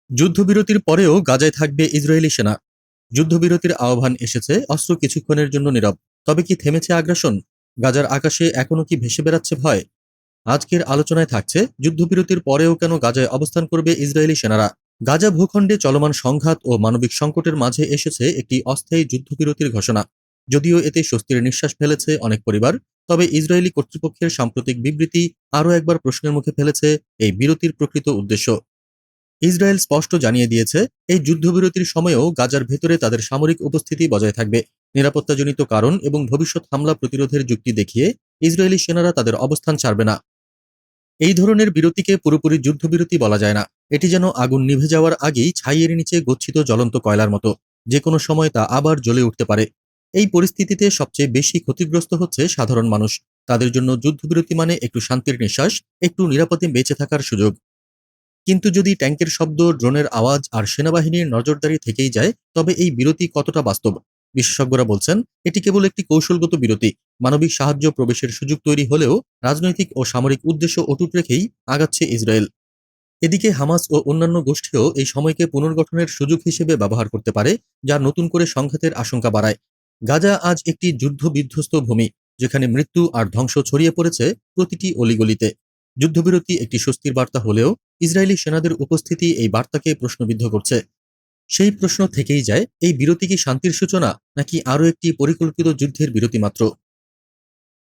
যুদ্ধবিরতির পরেও গাজায় থাকবে ইসরায়েলি সেনা। যুদ্ধবিরতির আহ্বান এসেছে, অস্ত্র কিছুক্ষণের জন্য নীরব। তবে কি থেমেছে আগ্রাসন? গাজার আকাশে এখনো কি ভেসে বেড়াচ্ছে ভয়? আজকের আলোচনায় থাকছে যুদ্ধবিরতির পরেও কেন গাজায় অবস্থান করবে ইসরায়েলি সেনারা। গাজা ভূখণ্ডে চলমান সংঘাত ও মানবিক সংকটের মাঝে এসেছে একটি অস্থায়ী যুদ্ধবিরতির ঘোষণা। যদিও এতে স্বস্তির নিঃশ্বাস ফেলেছে অনেক পরিবার, তবে ইসরায়েলি কর্তৃপক্ষের সাম্প্রতিক বিবৃতি আরও একবার প্রশ্নের মুখে ফেলেছে এই বিরতির প্রকৃত উদ্দেশ্য। ইসরায়েল স্পষ্ট জানিয়ে দিয়েছে, এই যুদ্ধবিরতির সময়েও গাজার ভেতরে তাদের সামরিক উপস্থিতি বজায় থাকবে। নিরাপত্তাজনিত কারণ এবং ভবিষ্যৎ হামলা প্রতিরোধের যুক্তি দেখিয়ে ইসরায়েলি সেনারা তাদের অবস্থান ছাড়বে না। এই ধরনের বিরতিকে পুরোপুরি যুদ্ধবিরতি বলা যায় না। এটি যেন আগুন নিভে যাওয়ার আগেই ছাইয়ের নিচে গচ্ছিত জ্বলন্ত কয়লার মতো, যে কোনো সময় তা আবার জ্বলে উঠতে পারে। এই পরিস্থিতিতে সবচেয়ে বেশি ক্ষতিগ্রস্ত হচ্ছে সাধারণ মানুষ। তাদের জন্য যুদ্ধবিরতি মানে একটু শান্তির নিঃশ্বাস, একটু নিরাপদে বেঁচে থাকার সুযোগ। কিন্তু যদি ট্যাঙ্কের শব্দ, ড্রোনের আওয়াজ আর সেনাবাহিনীর নজরদারি থেকেই যায়, তবে এই বিরতি কতটা বাস্তব? বিশেষজ্ঞরা বলছেন, এটি কেবল একটি কৌশলগত বিরতি। মানবিক সাহায্য প্রবেশের সুযোগ তৈরি হলেও রাজনৈতিক ও সামরিক উদ্দেশ্য অটুট রেখেই আগাচ্ছে ইসরায়েল। এদিকে হামাস ও অন্যান্য গোষ্ঠীও এই সময়কে পুনর্গঠনের সুযোগ হিসেবে ব্যবহার করতে পারে, যা নতুন করে সংঘাতের আশঙ্কা বাড়ায়। গাজা আজ একটি যুদ্ধবিধ্বস্ত ভূমি, যেখানে মৃত্যু আর ধ্বংস ছড়িয়ে পড়েছে প্রতিটি অলিগলিতে। যুদ্ধবিরতি একটি স্বস্তির বার্তা হলেও ইসরায়েলি সেনাদের উপস্থিতি এই বার্তাকে প্রশ্নবিদ্ধ করছে। সেই প্রশ্ন থেকেই যায়, এই বিরতি কি শান্তির সূচনা, নাকি আরও একটি পরিকল্পিত যুদ্ধের বিরতি মাত্র?